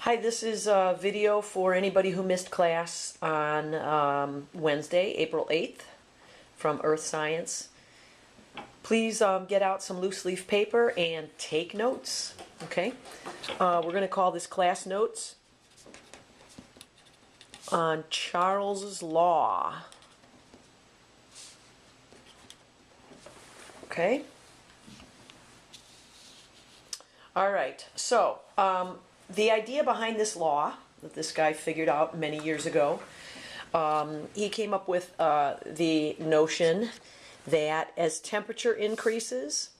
Hi, this is a video for anybody who missed class on Wednesday, April 8th from Earth Science. Please get out some loose leaf paper and take notes, okay? We're going to call this class notes on Charles's Law. Okay? All right, so the idea behind this law that this guy figured out many years ago, he came up with the notion that as temperature increases,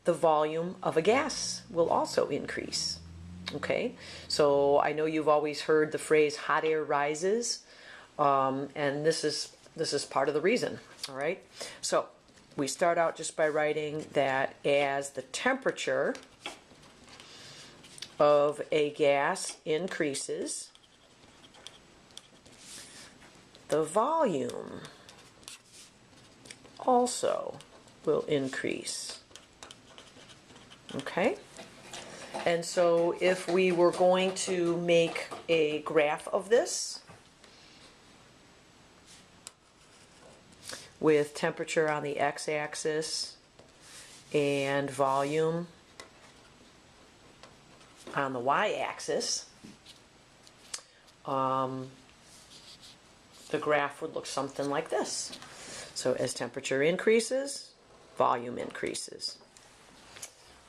the volume of a gas will also increase. Okay, so I know you've always heard the phrase hot air rises, and this is part of the reason. All right, so we start out just by writing that as the temperature of a gas increases, the volume also will increase. Okay? And so if we were going to make a graph of this with temperature on the x-axis and volume on the y-axis, the graph would look something like this. So as temperature increases, volume increases.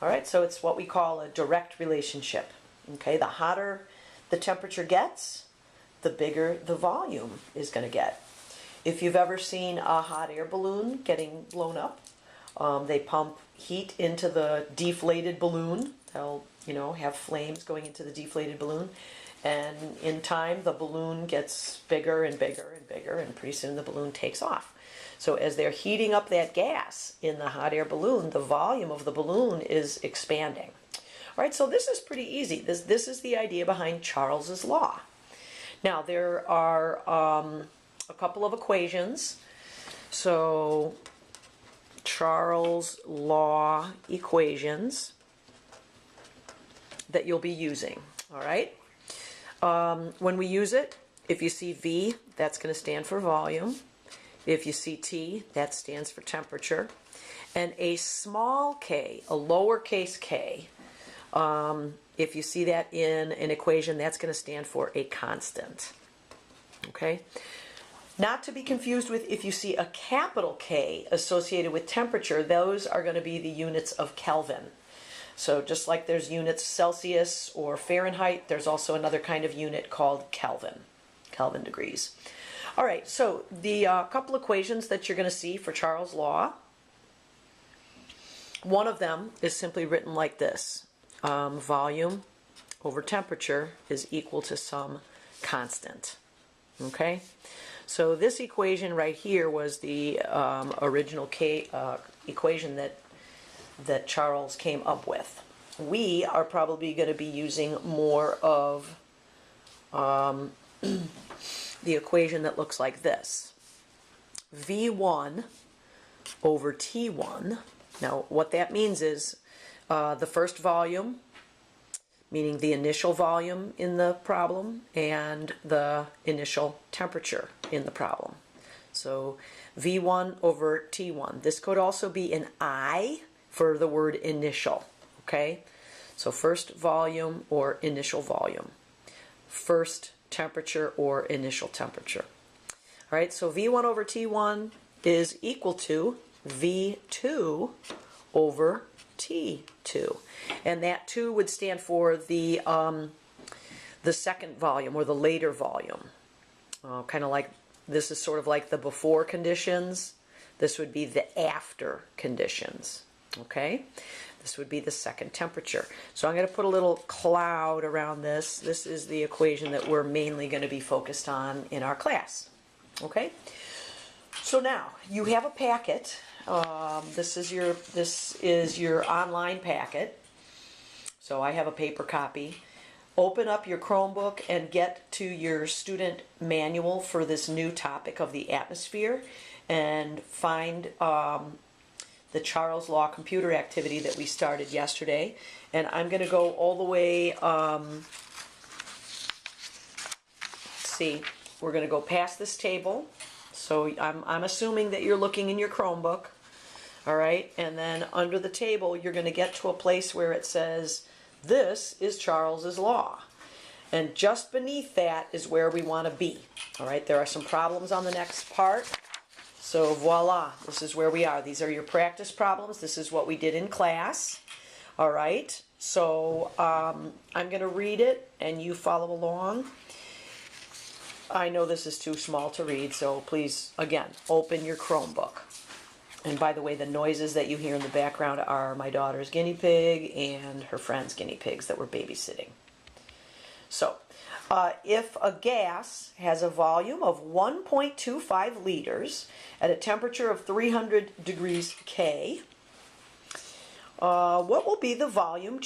All right, so it's what we call a direct relationship. Okay, the hotter the temperature gets, the bigger the volume is going to get. If you've ever seen a hot air balloon getting blown up, they pump heat into the deflated balloon. They'll, have flames going into the deflated balloon, and in time the balloon gets bigger and bigger and bigger, and pretty soon the balloon takes off. So as they're heating up that gas in the hot air balloon, the volume of the balloon is expanding. All right, so this is pretty easy. This is the idea behind Charles's law. Now there are a couple of equations. So Charles' law equations that you'll be using. All right. When we use it, if you see V, that's going to stand for volume. If you see T, that stands for temperature. And a small k, a lowercase k, if you see that in an equation, that's going to stand for a constant. Okay? Not to be confused with if you see a capital K associated with temperature, those are going to be the units of Kelvin. So just like there's units Celsius or Fahrenheit, there's also another kind of unit called Kelvin, Kelvin degrees. All right, so the couple equations that you're going to see for Charles' law, one of them is simply written like this. Volume over temperature is equal to some constant. Okay? So this equation right here was the original equation that Charles came up with. We are probably going to be using more of the equation that looks like this. V1 over T1. Now what that means is the first volume, meaning the initial volume in the problem, and the initial temperature in the problem. So V1 over T1. This could also be an I for the word initial, okay? So first volume or initial volume. First temperature or initial temperature. All right, so V1 over T1 is equal to V2 over T2. And that 2 would stand for the second volume or the later volume. Kind of like, this is sort of like the before conditions. This would be the after conditions. Okay? This would be the second temperature. So I'm going to put a little cloud around this. This is the equation that we're mainly going to be focused on in our class. Okay? So now, you have a packet. This is your online packet. So I have a paper copy. Open up your Chromebook and get to your student manual for this new topic of the atmosphere, and find the Charles Law computer activity that we started yesterday. And I'm going to go all the way see, we're going to go past this table. So I'm assuming that you're looking in your Chromebook. All right, and then under the table, you're going to get to a place where it says, this is Charles's law. And just beneath that is where we want to be. All right, there are some problems on the next part. So voila, this is where we are. These are your practice problems. This is what we did in class. All right, so I'm going to read it and you follow along. I know this is too small to read, so please, again, open your Chromebook. And by the way, the noises that you hear in the background are my daughter's guinea pig and her friend's guinea pigs that we're babysitting. So, if a gas has a volume of 1.25 liters at a temperature of 300 degrees K, what will the volume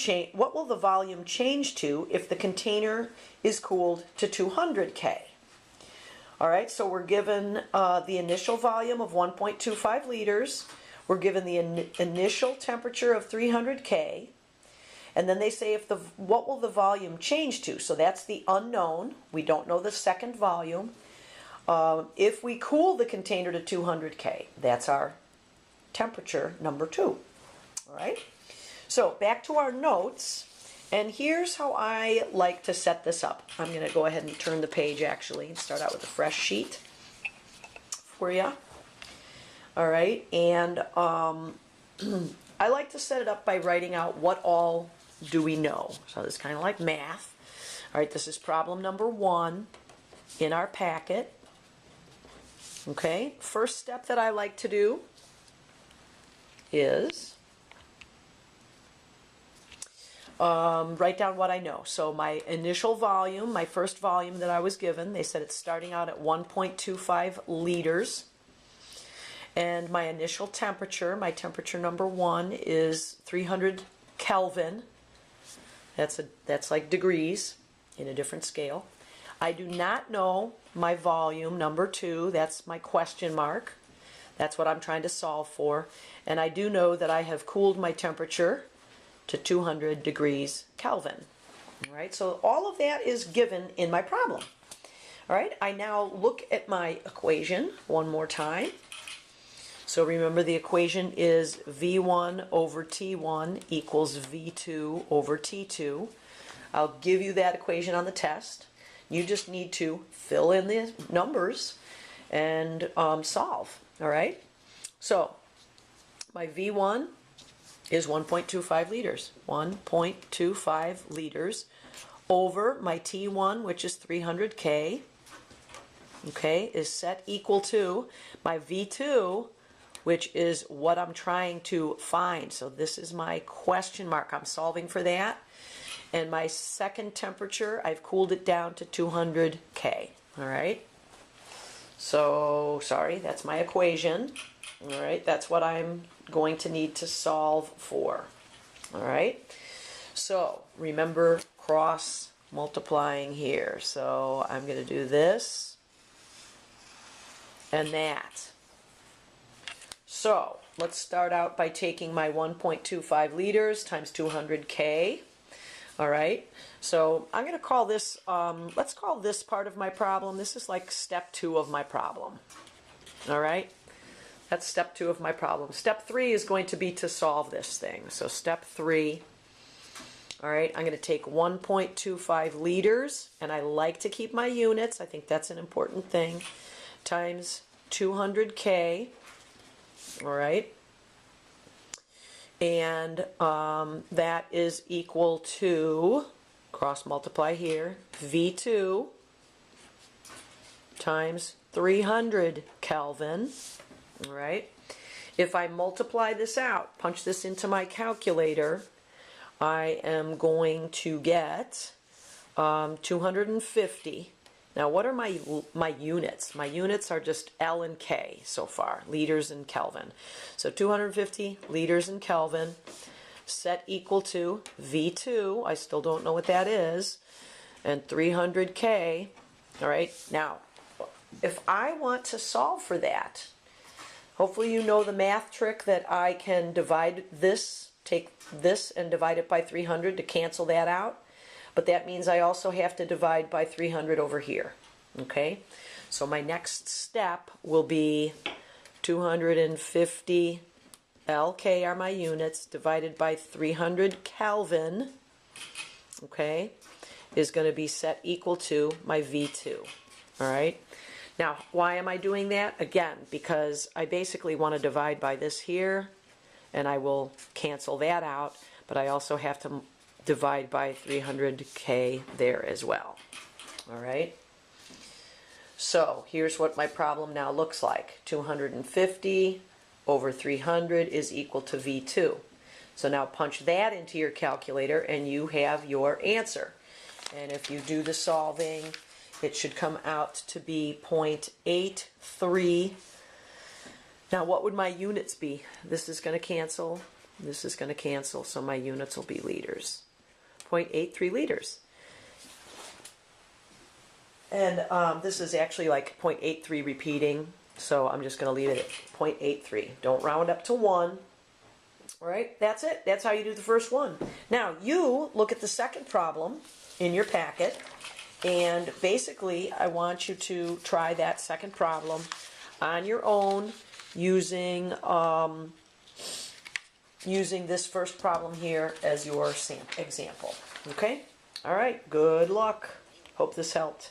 change to if the container is cooled to 200 K? All right, so we're given the initial volume of 1.25 liters. We're given the initial temperature of 300 K. And then they say what will the volume change to? So that's the unknown. We don't know the second volume. If we cool the container to 200 K, that's our temperature number 2. All right, so back to our notes. And here's how I like to set this up. I'm going to go ahead and turn the page actually and start out with a fresh sheet for you. All right, and I like to set it up by writing out what all do we know. So it's kind of like math. All right, this is problem number 1 in our packet. Okay, first step that I like to do is write down what I know. So my initial volume, my first volume that I was given, they said it's starting out at 1.25 liters. And my initial temperature, my temperature number 1 is 300 Kelvin. That's like degrees in a different scale. I do not know my volume number 2. That's my question mark. That's what I'm trying to solve for. And I do know that I have cooled my temperature to 200 degrees Kelvin. All right, so all of that is given in my problem. All right, I now look at my equation one more time. So remember, the equation is V1 over T1 equals V2 over T2. I'll give you that equation on the test. You just need to fill in the numbers and solve. All right, so my V1 is 1.25 liters. 1.25 liters over my T1, which is 300 K, okay, is set equal to my V2, which is what I'm trying to find. So this is my question mark. I'm solving for that. And my second temperature, I've cooled it down to 200 K. All right. So, sorry, that's my equation. All right, that's what I'm going to need to solve for. All right, so remember cross multiplying here. So I'm going to do this and that. So let's start out by taking my 1.25 liters times 200 K. All right, so I'm going to call this, let's call this part of my problem. This is like step 2 of my problem. All right. That's step 2 of my problem. Step 3 is going to be to solve this thing. So step 3, all right, I'm going to take 1.25 liters, and I like to keep my units. I think that's an important thing, times 200 K, all right, and that is equal to, cross multiply here, V2 times 300 Kelvin. All right. If I multiply this out, punch this into my calculator, I am going to get 250. Now, what are my units? My units are just L and K so far, liters and Kelvin. So 250 liters in Kelvin, set equal to V2. I still don't know what that is, and 300 K. All right. Now, if I want to solve for that, hopefully you know the math trick that I can divide this, take this and divide it by 300 to cancel that out. But that means I also have to divide by 300 over here. Okay, so my next step will be 250 LK are my units divided by 300 Kelvin, okay, is going to be set equal to my V2. All right. Now, why am I doing that? Again, because I basically want to divide by this here, and I will cancel that out, but I also have to divide by 300K there as well. All right. So here's what my problem now looks like. 250 over 300 is equal to V2. So now punch that into your calculator and you have your answer. And if you do the solving, it should come out to be 0.83. Now what would my units be? This is going to cancel. This is going to cancel. So my units will be liters. 0.83 liters. And this is actually like 0.83 repeating. So I'm just going to leave it at 0.83. Don't round up to 1. All right, that's it. That's how you do the first one. Now you look at the second problem in your packet, and basically I want you to try that second problem on your own using using this first problem here as your example. Okay? All right, good luck. Hope this helped.